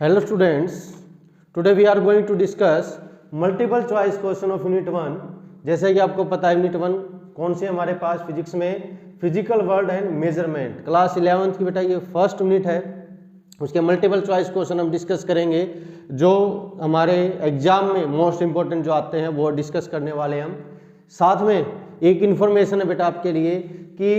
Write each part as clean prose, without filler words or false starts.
Hello students, today we are going to discuss multiple choice question of unit 1। जैसे कि आपको पता है यूनिट 1 कौन से हमारे पास फिजिक्स में physical world and measurement class 11th की बेटा ये फर्स्ट यूनिट है। उसके मल्टीपल चॉइस क्वेश्चन हम डिस्कस करेंगे जो हमारे एग्जाम में मोस्ट इंपॉर्टेंट जो आते हैं वो डिस्कस करने वाले हैं हम। साथ में एक इन्फॉर्मेशन है बेटा आपके लिए कि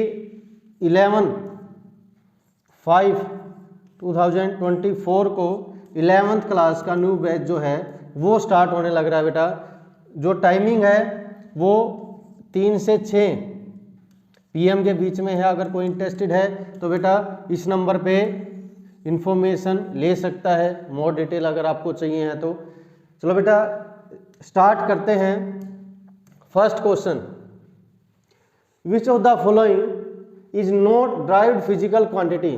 11/5/2024 को 11th क्लास का न्यू बैच जो है वो स्टार्ट होने लग रहा है बेटा। जो टाइमिंग है वो 3 से 6 PM के बीच में है। अगर कोई इंटरेस्टेड है तो बेटा इस नंबर पे इंफॉर्मेशन ले सकता है, मोर डिटेल अगर आपको चाहिए है तो। चलो बेटा स्टार्ट करते हैं। First question, which of the following is not derived physical quantity.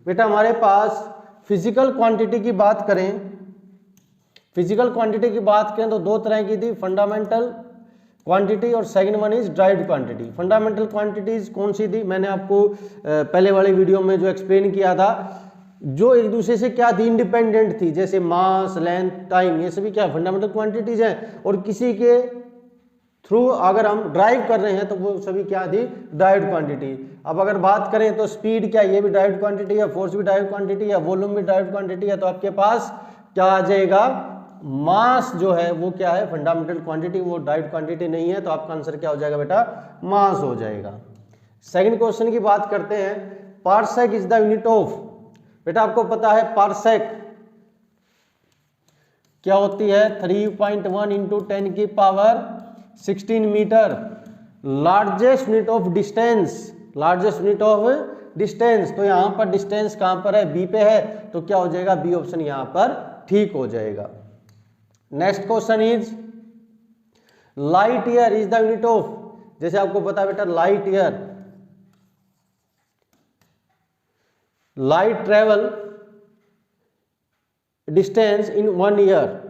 बेटा हमारे पास फिजिकल क्वांटिटी की बात करें, फिजिकल क्वांटिटी की बात करें तो दो तरह की थी, फंडामेंटल क्वांटिटी और second one is derived quantity. Fundamental quantities कौन सी थी, मैंने आपको पहले वाले वीडियो में जो एक्सप्लेन किया था, जो एक दूसरे से क्या थी, इंडिपेंडेंट थी, जैसे मास, लेंथ, टाइम, ये सभी क्या फंडामेंटल क्वांटिटीज हैं। और किसी के थ्रू अगर हम ड्राइव कर रहे हैं तो वो सभी क्या थी, ड्राइव्ड क्वांटिटी। अब अगर बात करें तो स्पीड क्या, ये भी ड्राइव्ड क्वांटिटी है, फोर्स भी ड्राइव्ड क्वांटिटी है, वॉल्यूम भी ड्राइव्ड क्वांटिटी है। तो आपके पास क्या आ जाएगा, मास जो है वो क्या है, फंडामेंटल क्वांटिटी, वो ड्राइव्ड क्वांटिटी नहीं है। तो आपका आंसर क्या हो जाएगा बेटा, मास हो जाएगा। सेकंड क्वेश्चन की बात करते हैं, parsec is the unit of. बेटा आपको पता है पार्सेक क्या होती है, 3.1 इंटू 10 की power 16 meter. Largest unit of distance, largest unit of distance. तो यहां पर डिस्टेंस कहां पर है, बी पे है, तो क्या हो जाएगा, बी ऑप्शन यहां पर ठीक हो जाएगा। Next question is light year is the unit of. जैसे आपको पता है बेटा light year, light travel distance in 1 year.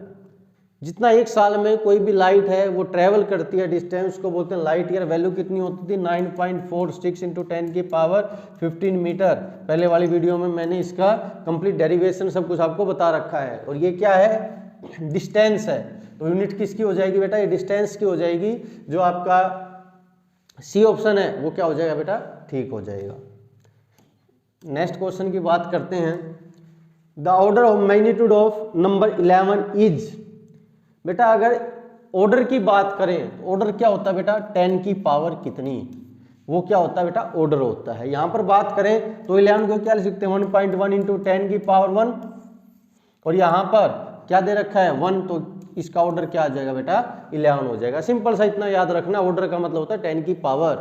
जितना एक साल में कोई भी लाइट है वो ट्रेवल करती है डिस्टेंस को बोलते हैं लाइट ईयर। वैल्यू कितनी होती थी, 9.46 इंटू 10 की पावर 15 मीटर। पहले वाली वीडियो में मैंने इसका कंप्लीट डेरिवेशन सब कुछ आपको बता रखा है। और ये क्या है, डिस्टेंस है। तो यूनिट किसकी हो जाएगी बेटा, ये डिस्टेंस की हो जाएगी। जो आपका सी ऑप्शन है वो क्या हो जाएगा बेटा, ठीक हो जाएगा। नेक्स्ट क्वेश्चन की बात करते हैं, the order of magnitude of number 11 is. बेटा अगर ऑर्डर की बात करें, ऑर्डर क्या होता है बेटा, 10 की पावर कितनी, वो क्या होता है बेटा, ऑर्डर होता है। यहां पर बात करें तो 11 को क्या लिख सकते हैं, 1.1 इंटू 10 की पावर 1। और यहां पर क्या दे रखा है, 1, तो इसका ऑर्डर क्या आ जाएगा बेटा, 11 हो जाएगा। सिंपल सा इतना याद रखना, ऑर्डर का मतलब होता है 10 की पावर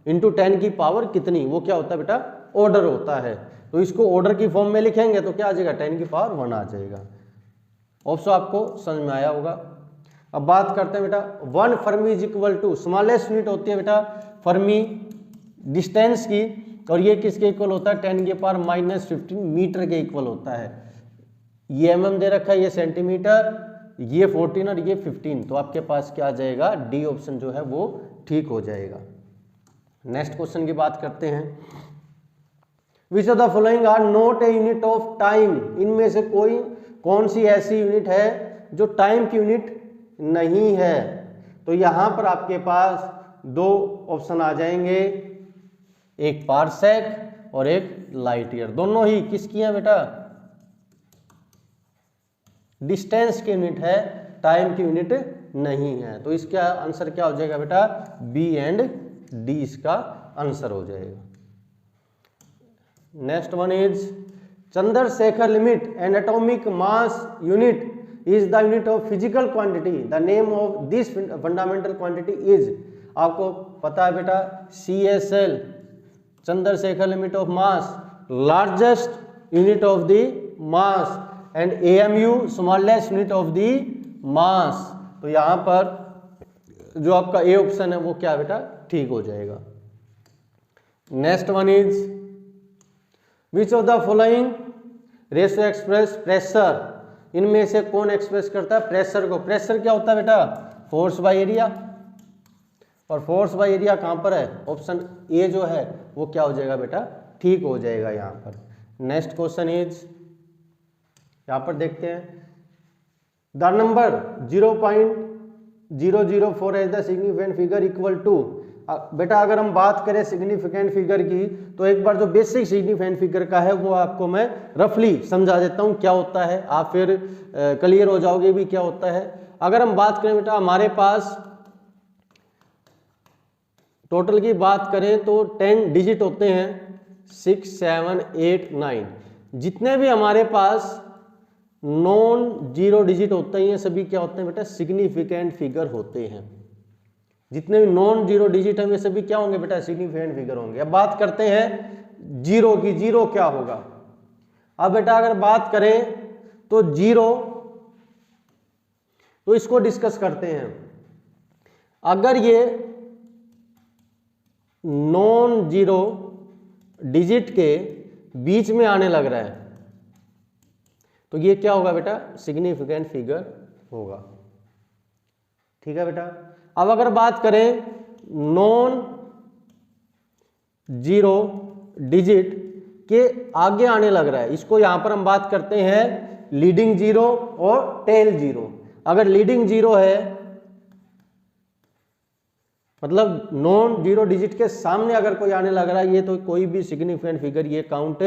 इंटू 10 की पावर कितनी, वो क्या होता है बेटा, ऑर्डर होता है। तो इसको ऑर्डर की फॉर्म में लिखेंगे तो क्या आ जाएगा, 10 की पावर 1 आ जाएगा। ऑप्शन आपको समझ में आया होगा। अब बात करते हैं बेटा 1 fermi is equal to, smallest unit होती है बेटा फर्मी डिस्टेंस की, और ये किसके इक्वल होता है, 10 की पावर -15 मीटर के इक्वल होता है। ये mm दे रखा है, ये सेंटीमीटर, ये 14 और ये 15। तो आपके पास क्या आ जाएगा, डी ऑप्शन जो है वो ठीक हो जाएगा। नेक्स्ट क्वेश्चन की बात करते हैं, which of the following are not a unit of time. इनमें से कोई कौन सी ऐसी यूनिट है जो टाइम की यूनिट नहीं है। तो यहां पर आपके पास दो ऑप्शन आ जाएंगे, एक पार्सेक और एक लाइट ईयर। दोनों ही किसकी हैं बेटा, डिस्टेंस की यूनिट है, टाइम की यूनिट नहीं है। तो इसका आंसर क्या हो जाएगा बेटा, बी एंड डी इसका आंसर हो जाएगा। Next one is Chandrashekhar limit and atomic mass unit is the unit of physical quantity. The name of this fundamental quantity is. आपको पता है बेटा CSL, Chandrashekhar limit of mass, largest unit of the mass, and AMU, smallest unit of the mass. तो यहां पर जो आपका A option है वो क्या बेटा, ठीक हो जाएगा। Next one is which of the following ratio express pressure. इनमें से कौन एक्सप्रेस करता है प्रेशर को। प्रेशर क्या होता है बेटा, फोर्स बाय एरिया, और फोर्स बाय एरिया कहां पर है, ऑप्शन ए जो है वो क्या हो जाएगा बेटा, ठीक हो जाएगा यहां पर। नेक्स्ट क्वेश्चन इज यहाँ पर देखते हैं the number 0.004 as the significant figure equal to. बेटा अगर हम बात करें सिग्निफिकेंट फिगर की तो एक बार जो बेसिक सिग्निफिकेंट फिगर का है वो आपको मैं रफली समझा देता हूँ क्या होता है, आप फिर क्लियर हो जाओगे भी क्या होता है। अगर हम बात करें बेटा हमारे पास टोटल की बात करें तो 10 डिजिट होते हैं, 6 7 8 9। जितने भी हमारे पास नॉन जीरो डिजिट होते हैं सभी क्या होते हैं बेटा सिग्निफिकेंट फिगर होते हैं। जितने भी नॉन जीरो डिजिट हैं वे सभी क्या होंगे बेटा सिग्निफिकेंट फिगर होंगे। अब बात करते हैं जीरो की, जीरो क्या होगा। अब बेटा अगर बात करें तो जीरो, तो इसको डिस्कस करते हैं। अगर ये नॉन जीरो डिजिट के बीच में आने लग रहा है तो ये क्या होगा बेटा सिग्निफिकेंट फिगर होगा। ठीक है बेटा। अब अगर बात करें नॉन जीरो डिजिट के आगे आने लग रहा है, इसको यहां पर हम बात करते हैं लीडिंग जीरो और टेल जीरो। अगर लीडिंग जीरो है मतलब नॉन जीरो डिजिट के सामने अगर कोई आने लग रहा है ये तो कोई भी सिग्निफिकेंट फिगर ये काउंट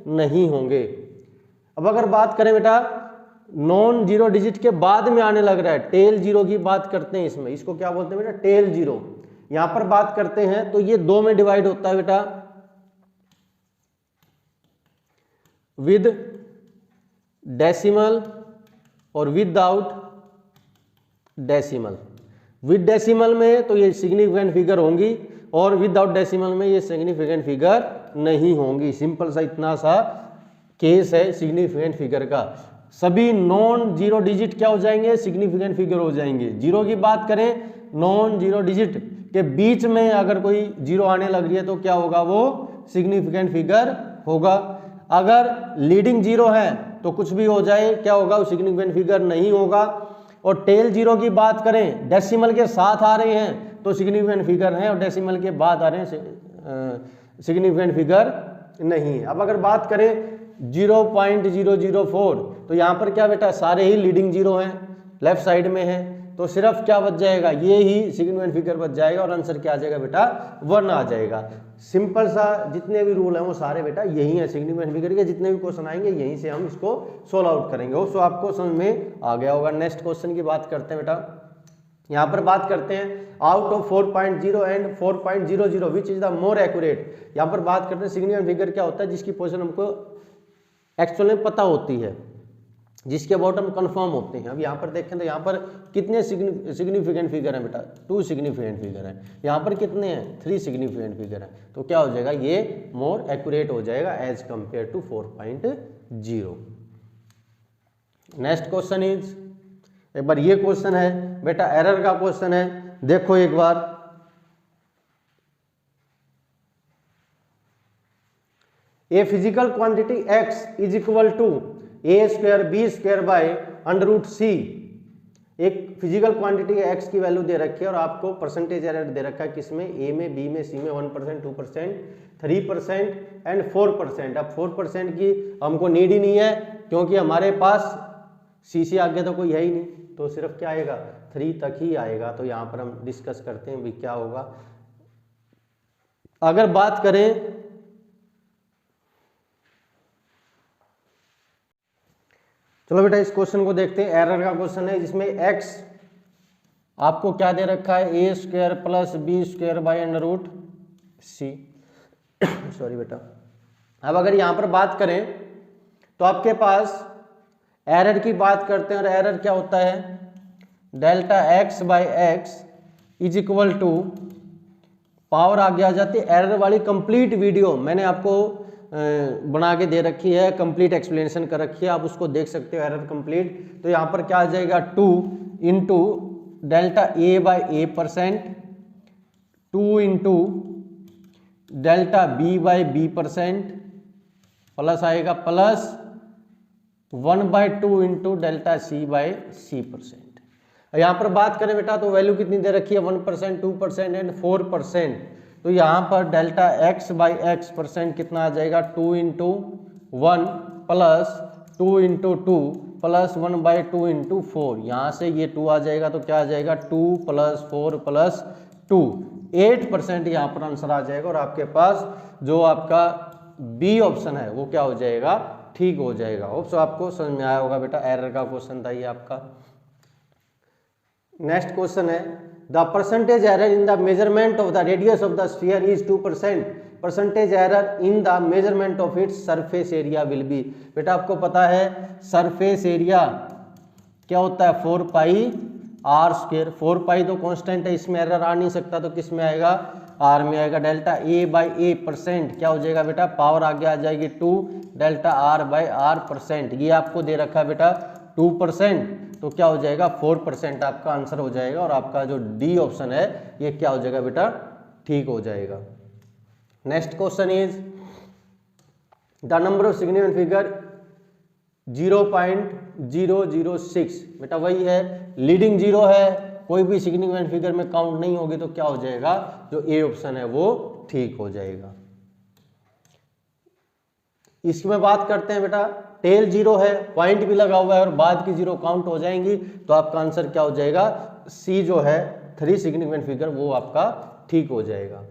नहीं होंगे। अब अगर बात करें बेटा नॉन जीरो डिजिट के बाद में आने लग रहा है, टेल जीरो की बात करते हैं इसमें, इसको क्या बोलते हैं बेटा टेल जीरो। यहां पर बात करते हैं तो ये दो में डिवाइड होता है बेटा, विद डेसिमल और विदाउट डेसिमल। विद डेसिमल में तो ये सिग्निफिकेंट फिगर होंगी और विदाउट डेसिमल में ये सिग्निफिकेंट फिगर नहीं होंगी। सिंपल सा इतना सा केस है सिग्निफिकेंट फिगर का। सभी नॉन जीरो डिजिट क्या हो जाएंगे सिग्निफिकेंट फिगर हो जाएंगे। जीरो की बात करें नॉन जीरो डिजिट के बीच में अगर कोई जीरो आने लग रही है तो क्या होगा वो सिग्निफिकेंट फिगर होगा। अगर लीडिंग जीरो है तो कुछ भी हो जाए क्या होगा वो सिग्निफिकेंट फिगर नहीं होगा। और टेल जीरो की बात करें डेसिमल के साथ आ रहे हैं तो सिग्निफिकेंट फिगर हैं और डेसिमल के बाद आ रहे हैं सिग्निफिकेंट फिगर नहीं। अब अगर बात करें 0.004 तो यहाँ पर क्या बेटा सारे ही लीडिंग जीरो हैं, लेफ्ट साइड में है, तो सिर्फ क्या बच जाएगा ये ही सिग्निफिकेंट फिगर बच जाएगा और आंसर क्या आ जाएगा बेटा 1 आ जाएगा। सिंपल सा जितने भी रूल हैं वो सारे बेटा यही है सिग्निफिकेंट फिगर के। जितने भी क्वेश्चन आएंगे यहीं से हम इसको सोल्व आउट करेंगे। सो आपको समझ में आ गया होगा। नेक्स्ट क्वेश्चन की बात करते हैं बेटा। यहाँ पर बात करते हैं out of 4.0 and 4.00 which is the more accurate. यहाँ पर बात करते हैं सिग्निफिकेंट फिगर क्या होता है जिसकी पोजीशन हमको एक्चुअल में पता होती है, जिसके अबाउट हम कंफर्म होते हैं। अब यहाँ पर देखें तो यहाँ पर कितने सिग्निफिकेंट फिगर हैं बेटा 2 सिग्निफिकेंट फिगर हैं। यहाँ पर कितने हैं 3 सिग्निफिकेंट फिगर हैं। तो क्या हो जाएगा ये मोर एक्यूरेट हो जाएगा as compare to 4.0। Next question is, एक बार ये क्वेश्चन है बेटा एरर का क्वेश्चन है, देखो एक बार। A physical quantity x is equal to A square B square by under root C. एक फिजिकल क्वांटिटी x की वैल्यू दे रखी है और आपको परसेंटेज एरर दे रखा है किसमें a में b में c में 1%, 2%, 3% एंड 4%। अब 4% की हमको नीड ही नहीं है क्योंकि हमारे पास c से आगे तो कोई है ही नहीं, तो सिर्फ क्या आएगा 3 तक ही आएगा। तो यहाँ पर हम डिस्कस करते हैं भी क्या होगा। अगर बात करें चलो बेटा इस क्वेश्चन को देखते हैं। एरर का क्वेश्चन है जिसमें x आपको क्या दे रखा है A square plus B square by under root C. Sorry बेटा। अब अगर यहाँ पर बात करें तो आपके पास एरर की बात करते हैं और एरर क्या होता है delta x by X is equal to power आगे आ जाती है। एरर वाली कंप्लीट वीडियो मैंने आपको बना के दे रखी है, कंप्लीट एक्सप्लेनेशन कर रखी है, आप उसको देख सकते हो एरर कंप्लीट। तो यहाँ पर क्या आ जाएगा 2 into delta A by A %, 2 into delta B by B %, plus आएगा plus 1/2 into delta C by C %। यहाँ पर बात करें बेटा तो वैल्यू कितनी दे रखी है 1%, 2% एंड 4%। तो यहाँ पर डेल्टा x बाई एक्स % कितना आ जाएगा 2 into 1 plus 2 into two plus 1/2 into 4, यहाँ से ये 2 आ जाएगा तो क्या आ जाएगा 2 + 4 + 2, 8% यहाँ पर आंसर आ जाएगा। और आपके पास जो आपका बी ऑप्शन है वो क्या हो जाएगा, ठीक हो जाएगा। होप सो आपको समझ में आया होगा बेटा, एरर का क्वेश्चन था ये आपका। नेक्स्ट क्वेश्चन है the percentage error in the measurement of the radius of the sphere is 2%, percentage error in the measurement of its surface area will be. बेटा आपको पता है सरफेस एरिया क्या होता है 4πr², 4π तो कांस्टेंट है, इसमें एरर आ नहीं सकता, तो किस में आएगा आर में आएगा। डेल्टा A/A% क्या हो जाएगा बेटा, पावर आगे आ जाएगी 2 डेल्टा R/R%, ये आपको दे रखा है बेटा 2%, तो क्या हो जाएगा 4% आपका आंसर हो जाएगा। और आपका जो डी ऑप्शन है ये क्या हो जाएगा बेटा, ठीक हो जाएगा। Next question is the number of significant figure 0.006, बेटा वही है, लीडिंग जीरो है, कोई भी सिग्निफिकेंट फिगर में काउंट नहीं होगी, तो क्या हो जाएगा जो ए ऑप्शन है वो ठीक हो जाएगा। इसमें बात करते हैं बेटा, टेल 0 है, पॉइंट भी लगा हुआ है और बाद की 0 काउंट हो जाएंगी, तो आपका आंसर क्या हो जाएगा, सी जो है 3 सिग्निफिकेंट फिगर वो आपका ठीक हो जाएगा।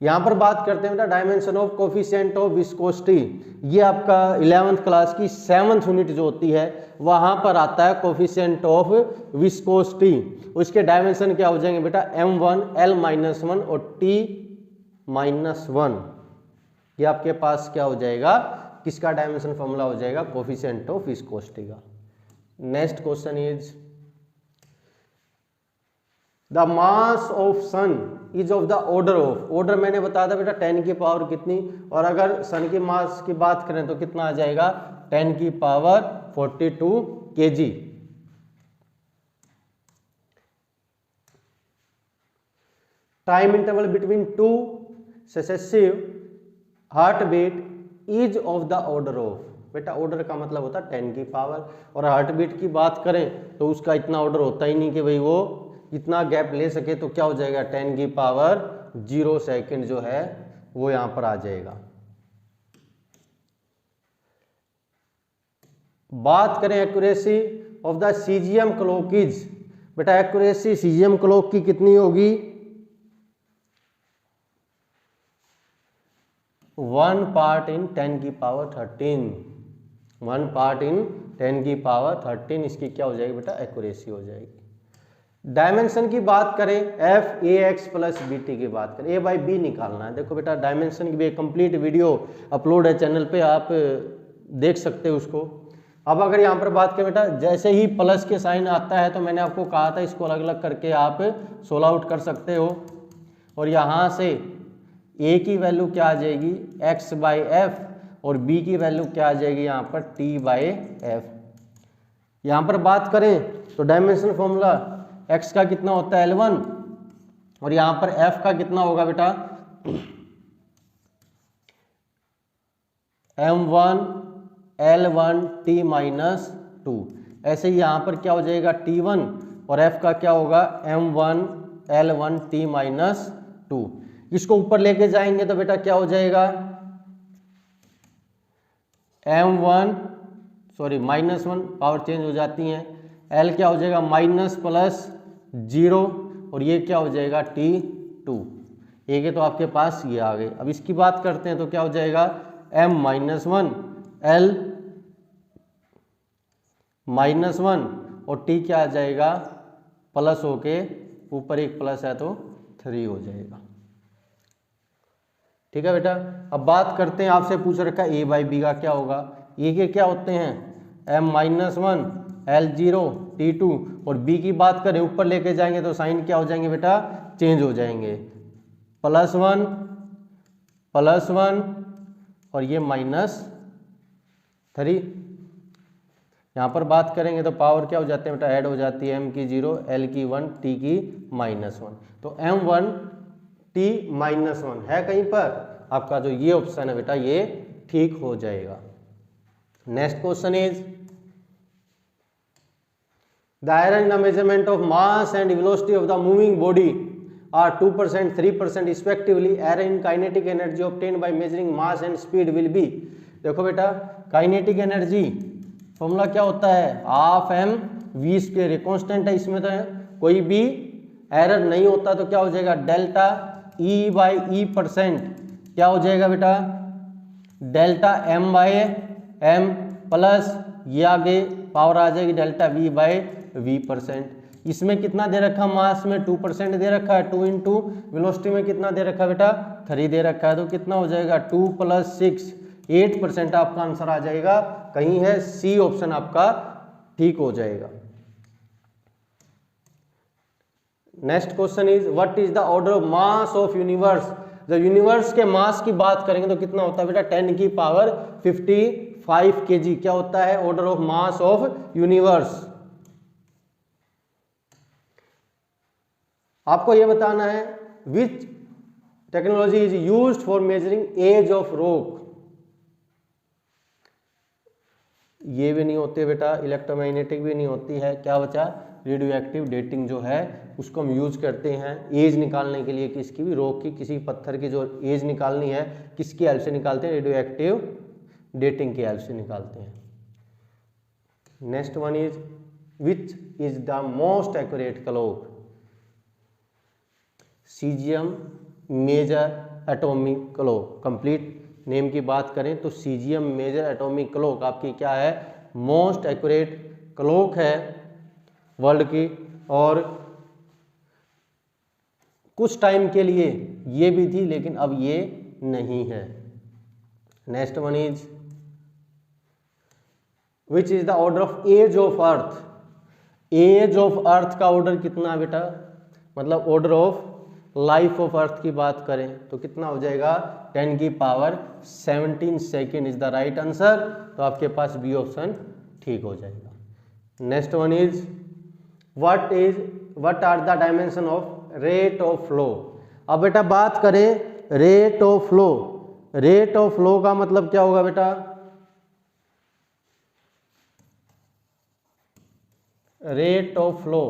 यहां पर बात करते हैं बेटा dimension of coefficient of viscosity, ये आपका 11th क्लास की 7th यूनिट जो होती है वहां पर आता है कोफिशिएंट ऑफ विस्कोसिटी। उसके डायमेंशन क्या हो जाएंगे बेटा m1 l-1 और t-1, ये आपके पास क्या हो जाएगा, किसका डायमेंशन फॉर्मूला हो जाएगा, कोफिशिएंट ऑफ विस्कोसिटी का। Next question is the mass of sun is of the order of, order मैंने बताया था बेटा 10 की पावर कितनी, और अगर सन की मास की बात करें तो कितना आ जाएगा 10 की power 42 kg। Time interval between 2 successive heart beat is of the order of, बेटा ऑर्डर का मतलब होता है 10 की पावर, और हार्ट बीट की बात करें तो उसका इतना ऑर्डर होता ही नहीं कि भाई वो इतना गैप ले सके, तो क्या हो जाएगा 10 की पावर 0 सेकेंड जो है वो यहां पर आ जाएगा। बात करें accuracy of the caesium clock, बेटा एक्यूरेसी सीजियम क्लॉक की कितनी होगी 1 पार्ट इन 10 की पावर 13, 1 पार्ट इन 10 की पावर 13 इसकी क्या हो जाएगी बेटा एक्यूरेसी हो जाएगी। डायमेंशन की बात करें f(ax + bt) की बात करें, a/b निकालना है। देखो बेटा डायमेंशन की भी एक कंप्लीट वीडियो अपलोड है चैनल पे, आप देख सकते हो उसको। अब अगर यहाँ पर बात करें बेटा, जैसे ही प्लस के साइन आता है तो मैंने आपको कहा था इसको अलग अलग करके आप सोल्व आउट कर सकते हो, और यहाँ से a की वैल्यू क्या आ जाएगी x/f और b की वैल्यू क्या आ जाएगी यहाँ पर t/f। यहाँ पर बात करें तो डायमेंशन फॉर्मूला x का कितना होता है L1 और यहाँ पर f का कितना होगा बेटा m1 L1 t-2, ऐसे ही यहाँ पर क्या हो जाएगा t1 और f का क्या होगा m1 L1 t-2। इसको ऊपर लेके जाएंगे तो बेटा क्या हो जाएगा m1 सॉरी -1, पावर चेंज हो जाती है, L क्या हो जाएगा -+0 और ये क्या हो जाएगा t2, एक है तो आपके पास ये आ गए। अब इसकी बात करते हैं तो क्या हो जाएगा m-1 L -1 और t क्या आ जाएगा प्लस होके ऊपर एक प्लस है तो 3 हो जाएगा। ठीक है बेटा, अब बात करते हैं, आपसे पूछ रखा a/b का क्या होगा, ये के क्या होते हैं m-1 L0 t2 और b की बात करें ऊपर लेके जाएंगे तो साइन क्या हो जाएंगे बेटा चेंज हो जाएंगे, +1 और ये -3। यहाँ पर बात करेंगे तो पावर क्या हो जाते हैं बेटा ऐड हो जाती है, m की 0 L की 1 t की -1, तो m1 t-1 है कहीं पर, आपका जो ये ऑप्शन है बेटा ये ठीक हो जाएगा। Next question is the error in the measurement of mass and velocity of the moving body are 2%, 3% respectively, error in kinetic energy obtained by measuring mass and speed will be. देखो बेटा kinetic energy formula क्या होता है, half M V square, ये constant है, इसमें तो कोई भी एरर नहीं होता, तो क्या हो जाएगा delta E by E percent, क्या हो जाएगा बेटा delta M by M plus ये आगे पावर आ जाएगी delta V by V percent. इसमें कितना दे रखा, मास में 2% दे रखा है, 2 इंटू वेलोसिटी में कितना दे रखा है बेटा 3 दे रखा है, तो कितना हो जाएगा 2 + 6 8% आपका आंसर आ जाएगा, कहीं है सी ऑप्शन आपका ठीक हो जाएगा। Next question is what is the order of mass of universe. जब यूनिवर्स के मास की बात करेंगे तो कितना होता है बेटा 10 की पावर 55 kg, क्या होता है order of mass of universe. आपको यह बताना है which technology is used for measuring age of rock. ये भी नहीं होती बेटा, इलेक्ट्रोमैग्नेटिक भी नहीं होती है, क्या बचा रेडियो एक्टिव डेटिंग जो है उसको हम यूज करते हैं एज निकालने के लिए, किसकी भी रॉक की, किसी पत्थर की जो एज निकालनी है किसकी हेल्प से निकालते हैं, रेडियो एक्टिव डेटिंग की हेल्प से निकालते हैं। Next one is which is the most accurate clock. Caesium major atomic clock, complete name की बात करें तो सीजियम मेजर एटॉमिक क्लॉक आपकी क्या है मोस्ट एक्यूरेट क्लॉक है वर्ल्ड की, और कुछ टाइम के लिए ये भी थी लेकिन अब ये नहीं है। Next one is which is the order of age of earth. Age of earth का ऑर्डर कितना बेटा, मतलब order of life of earth की बात करें तो कितना हो जाएगा 10 की power 17 second is the right answer, तो आपके पास बी ऑप्शन ठीक हो जाएगा। Next one is what are the dimension of rate of flow. अब बेटा बात करें rate of flow, rate of flow का मतलब क्या होगा बेटा, rate of flow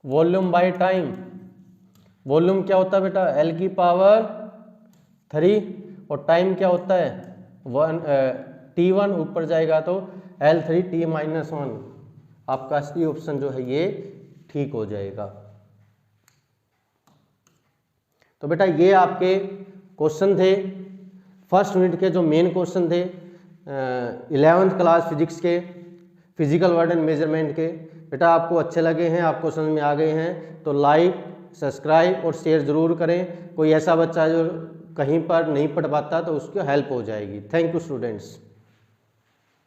volume by time. Volume क्या होता है बेटा L की पावर 3 और टाइम क्या होता है T1, ऊपर जाएगा तो L3T-1, आपका सी ऑप्शन जो है ये ठीक हो जाएगा। तो बेटा ये आपके क्वेश्चन थे फर्स्ट यूनिट के, जो मेन क्वेश्चन थे 11th क्लास फिजिक्स के, फिजिकल वर्ड एंड मेजरमेंट के। बेटा आपको अच्छे लगे हैं, आपको समझ में आ गए हैं तो लाइक सब्सक्राइब और शेयर जरूर करें। कोई ऐसा बच्चा जो कहीं पर नहीं पढ़ पाता तो उसकी हेल्प हो जाएगी। Thank you students.